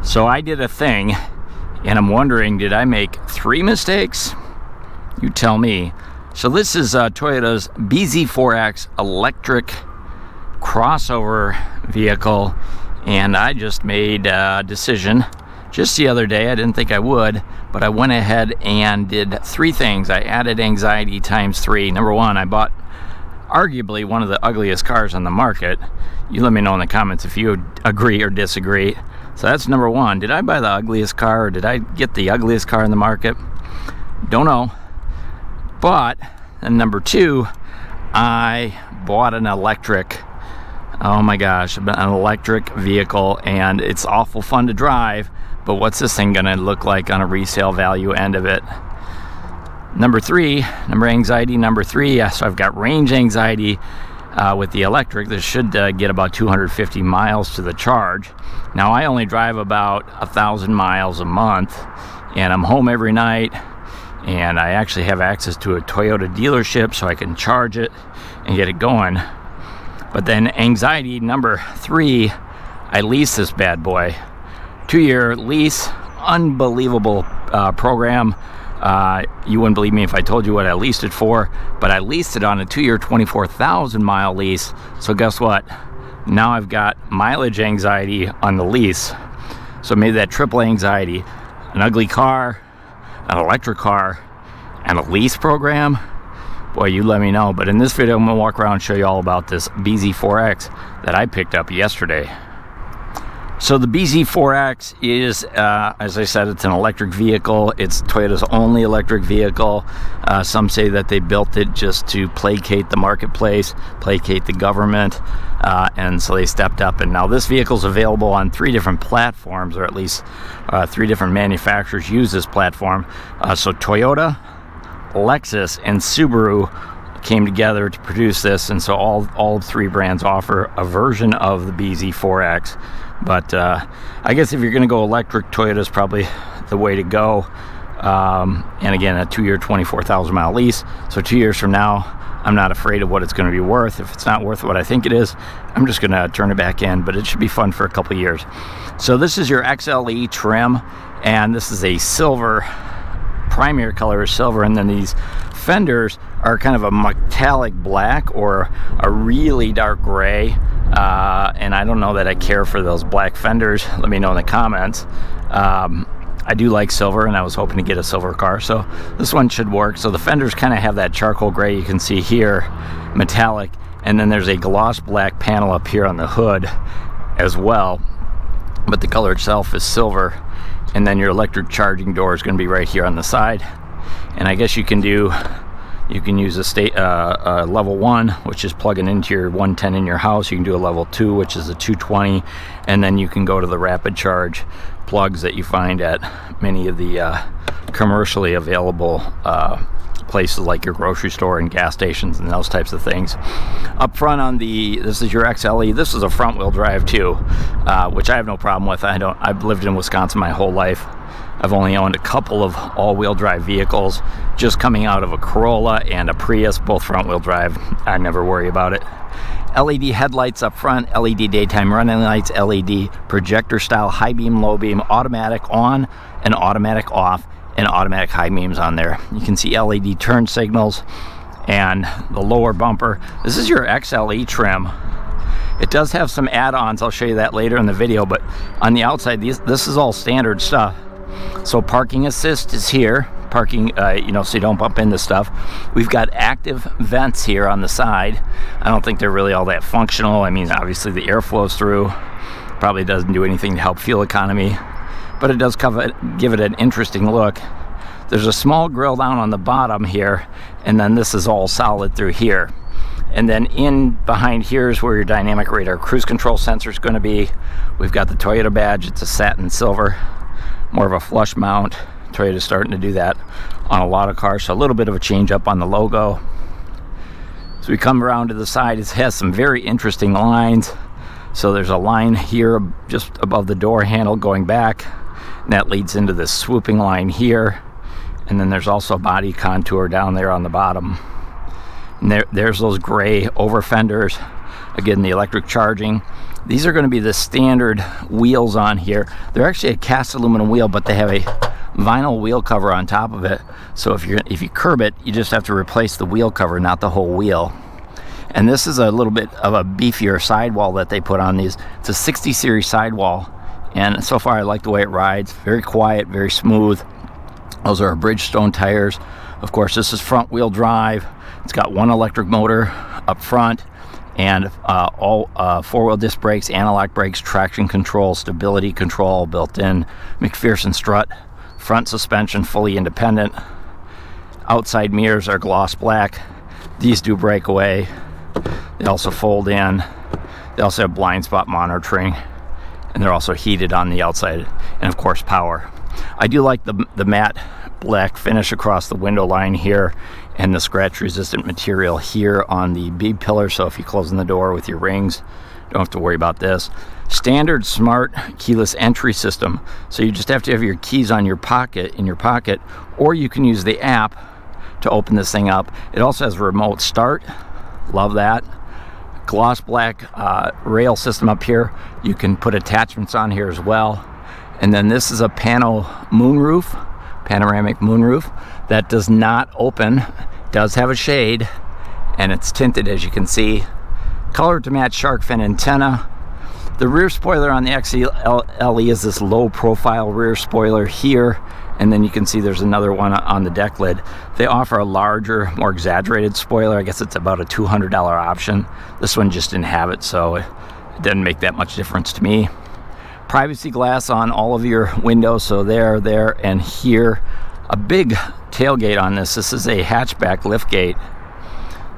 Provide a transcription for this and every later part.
So I did a thing, and I'm wondering, did I make 3 mistakes? You tell me. So this is Toyota's bZ4X electric crossover vehicle, and I just made a decision just the other day. I didn't think I would, but I went ahead and did 3 things. I added anxiety times 3. Number 1, I bought arguably one of the ugliest cars on the market. You let me know in the comments if you agree or disagree. So that's number 1. Did I buy the ugliest car, or did I get the ugliest car in the market? Don't know. But, and number 2, I bought an electric, oh my gosh, an electric vehicle, and it's awful fun to drive, but what's this thing gonna look like on a resale value end of it? Number 3, anxiety number 3, so I've got range anxiety with the electric. This should get about 250 miles to the charge. Now I only drive about 1,000 miles a month, and I'm home every night, and I actually have access to a Toyota dealership so I can charge it and get it going. But then anxiety number 3, I lease this bad boy. 2-year lease, unbelievable program. You wouldn't believe me if I told you what I leased it for, but I leased it on a 2-year 24,000 mile lease. So guess what? Now I've got mileage anxiety on the lease. So maybe that triple anxiety, an ugly car, an electric car, and a lease program. Boy, you let me know. But in this video, I'm gonna walk around and show you all about this bZ4X that I picked up yesterday. So the bZ4X is, as I said, it's an electric vehicle. It's Toyota's only electric vehicle. Some say that they built it just to placate the marketplace, placate the government, and so they stepped up. And now this vehicle is available on 3 different platforms, or at least 3 different manufacturers use this platform. So Toyota, Lexus, and Subaru came together to produce this, and so all 3 brands offer a version of the bZ4X. But I guess if you're going to go electric, Toyota's probably the way to go. And again, a 2-year 24,000 mile lease. So 2 years from now, I'm not afraid of what it's going to be worth. If it's not worth what I think it is, I'm just going to turn it back in, but it should be fun for a couple years. So this is your XLE trim, and this is a silver. Primary color is silver, and then these fenders are kind of a metallic black or a really dark gray, and I don't know that I care for those black fenders. Let me know in the comments. I do like silver, and I was hoping to get a silver car, so this one should work. So the fenders kind of have that charcoal gray you can see here, metallic, and then there's a gloss black panel up here on the hood as well, but the color itself is silver. And then your electric charging door is going to be right here on the side. And I guess you can use a level 1, which is plugging into your 110 in your house. You can do a level 2, which is a 220, and then you can go to the rapid charge plugs that you find at many of the commercially available places like your grocery store and gas stations and those types of things. Up front on this is your XLE. This is a front wheel drive too, which I have no problem with. I've lived in Wisconsin my whole life. I've only owned a couple of all-wheel drive vehicles, just coming out of a Corolla and a Prius, both front wheel drive. I never worry about it. LED headlights up front, LED daytime running lights, LED projector style high beam, low beam, automatic on and automatic off, and automatic high beams on there. You can see LED turn signals, and the lower bumper. This is your XLE trim. It does have some add-ons. I'll show you that later in the video, but on the outside, this is all standard stuff. So parking assist is here, parking, so you don't bump into stuff. We've got active vents here on the side. I don't think they're really all that functional. I mean, obviously the air flows through. Probably doesn't do anything to help fuel economy, but it does give it an interesting look. There's a small grill down on the bottom here, and then this is all solid through here. And then in behind here is where your dynamic radar cruise control sensor is going to be. We've got the Toyota badge. It's a satin silver, more of a flush mount. Toyota's starting to do that on a lot of cars, so a little bit of a change up on the logo. So we come around to the side. It has some very interesting lines. So there's a line here just above the door handle going back, and that leads into this swooping line here. And then there's also a body contour down there on the bottom. And there's those gray over fenders. Again, the electric charging. These are going to be the standard wheels on here. They're actually a cast aluminum wheel, but they have a vinyl wheel cover on top of it. So if you curb it, you just have to replace the wheel cover, not the whole wheel. And this is a little bit of a beefier sidewall that they put on these. It's a 60 series sidewall, and so far I like the way it rides. Very quiet, very smooth. Those are Bridgestone tires. Of course, this is front wheel drive. It's got one electric motor up front, and all four-wheel disc brakes, anti-lock brakes, traction control, stability control built in, McPherson strut, front suspension fully independent. Outside mirrors are gloss black. These do break away. They also fold in. They also have blind spot monitoring, and they're also heated on the outside, and of course power. I do like the matte black finish across the window line here, and the scratch resistant material here on the B pillar, so if you close the door with your rings, don't have to worry about this. Standard smart keyless entry system, so you just have to have your keys in your pocket, or you can use the app to open this thing up. It also has a remote start. Love that. Gloss black rail system up here. You can put attachments on here as well. And then this is a panoramic moonroof that does not open, does have a shade, and it's tinted, as you can see. Colored to match shark fin antenna. The rear spoiler on the XLE is this low profile rear spoiler here, and then you can see there's another one on the deck lid. They offer a larger, more exaggerated spoiler. I guess it's about a $200 option. This one just didn't have it, so it didn't make that much difference to me. Privacy glass on all of your windows, so there, and here. A big tailgate on this. This is a hatchback liftgate.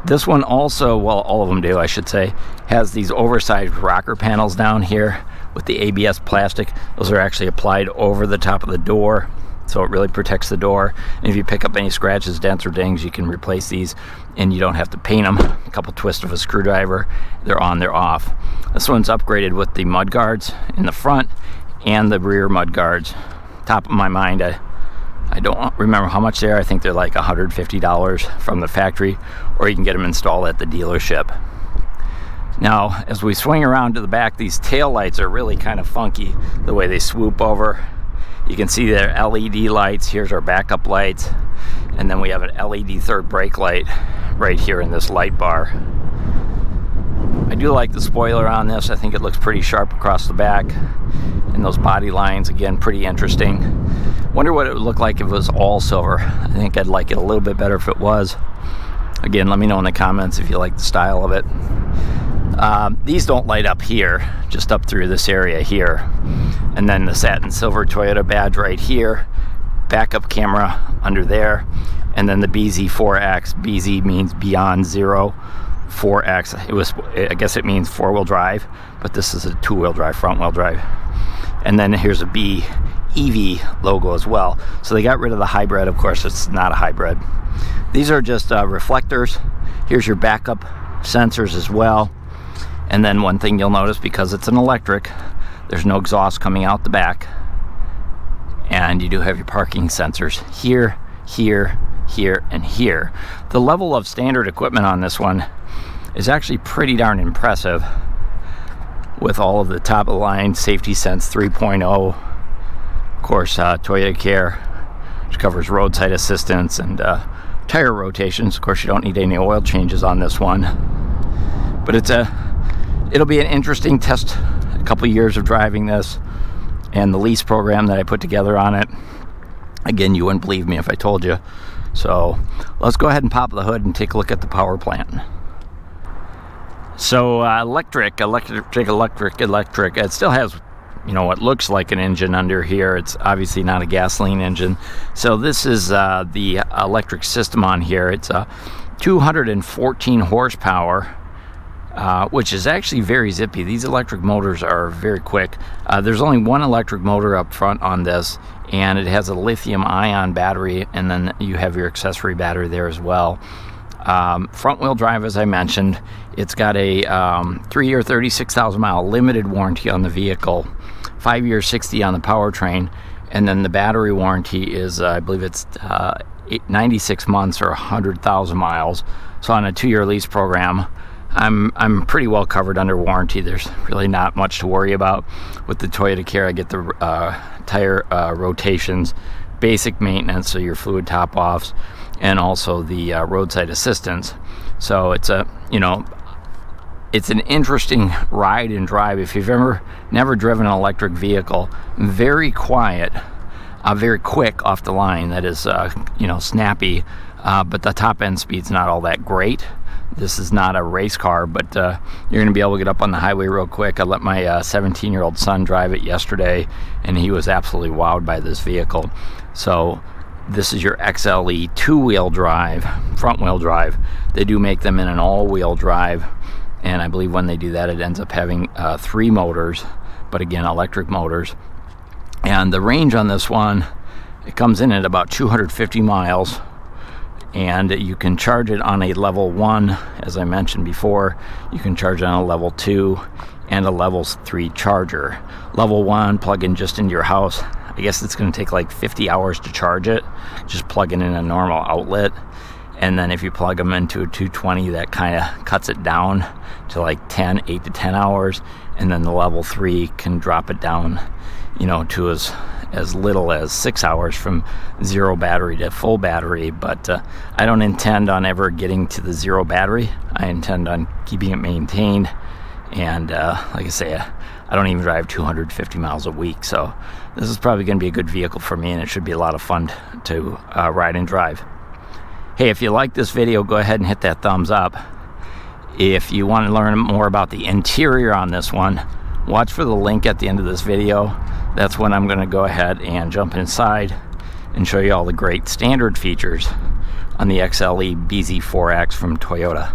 This one also, well, all of them do, I should say, has these oversized rocker panels down here with the ABS plastic. Those are actually applied over the top of the door, so it really protects the door. And if you pick up any scratches, dents, or dings, you can replace these, and you don't have to paint them. A couple twists of a screwdriver, they're on, they're off. This one's upgraded with the mud guards in the front and the rear mud guards. Top of my mind, I don't remember how much they are. I think they're like $150 from the factory, or you can get them installed at the dealership. Now, as we swing around to the back, these tail lights are really kind of funky, the way they swoop over. You can see their LED lights. Here's our backup lights, and then we have an LED third brake light right here in this light bar. I do like the spoiler on this. I think it looks pretty sharp across the back, and those body lines, again, pretty interesting. Wonder what it would look like if it was all silver. I think I'd like it a little bit better if it was. Again, let me know in the comments if you like the style of it. These don't light up here, just up through this area here. And then the satin silver Toyota badge right here. Backup camera under there. And then the bZ4X. BZ means beyond zero. 4X, I guess it means four-wheel drive, but this is a two-wheel drive, front-wheel drive. And then here's a BEV logo as well. So they got rid of the hybrid. Of course, it's not a hybrid. These are just reflectors. Here's your backup sensors as well. And then one thing you'll notice, because it's an electric, there's no exhaust coming out the back. And you do have your parking sensors here, here, here, and here. The level of standard equipment on this one is actually pretty darn impressive, with all of the top of the line Safety Sense 3.0, of course Toyota Care, which covers roadside assistance and tire rotations. Of course, you don't need any oil changes on this one, but it'll be an interesting test. A couple years of driving this, and the lease program that I put together on it. Again, you wouldn't believe me if I told you. So let's go ahead and pop the hood and take a look at the power plant. So electric. It still has, what looks like an engine under here. It's obviously not a gasoline engine. So this is the electric system on here. It's 214 horsepower, which is actually very zippy. These electric motors are very quick. There's only one electric motor up front on this, and it has a lithium-ion battery, and then you have your accessory battery there as well. Front-wheel drive, as I mentioned. It's got a 3-year, 36,000-mile limited warranty on the vehicle, 5-year, 60 on the powertrain, and then the battery warranty is, I believe it's 96 months or 100,000 miles. So on a 2-year lease program, I'm pretty well covered under warranty. There's really not much to worry about with the Toyota Care. I get the tire rotations, basic maintenance, so your fluid top offs, and also the roadside assistance. So it's it's an interesting ride and drive. If you've never driven an electric vehicle, very quiet, very quick off the line. That is, snappy, but the top end speed's not all that great. This is not a race car, but you're going to be able to get up on the highway real quick. I let my 17-year-old son drive it yesterday, and he was absolutely wowed by this vehicle. So this is your XLE two-wheel drive, front-wheel drive. They do make them in an all-wheel drive, and I believe when they do that, it ends up having 3 motors, but again, electric motors. And the range on this one, it comes in at about 250 miles, and you can charge it on a level 1, as I mentioned before. You can charge it on a level 2 and a level 3 charger. Level 1, plug in just into your house. I guess it's going to take like 50 hours to charge it, just plug it in a normal outlet. And then if you plug them into a 220, that kind of cuts it down to like 8 to 10 hours. And then the level 3 can drop it down, to as little as 6 hours from zero battery to full battery. But I don't intend on ever getting to the zero battery. I intend on keeping it maintained. And like I say, I don't even drive 250 miles a week. So this is probably going to be a good vehicle for me, and it should be a lot of fun to ride and drive. Hey, if you like this video, go ahead and hit that thumbs up. If you want to learn more about the interior on this one, watch for the link at the end of this video. That's when I'm going to go ahead and jump inside and show you all the great standard features on the XLE bZ4X from Toyota.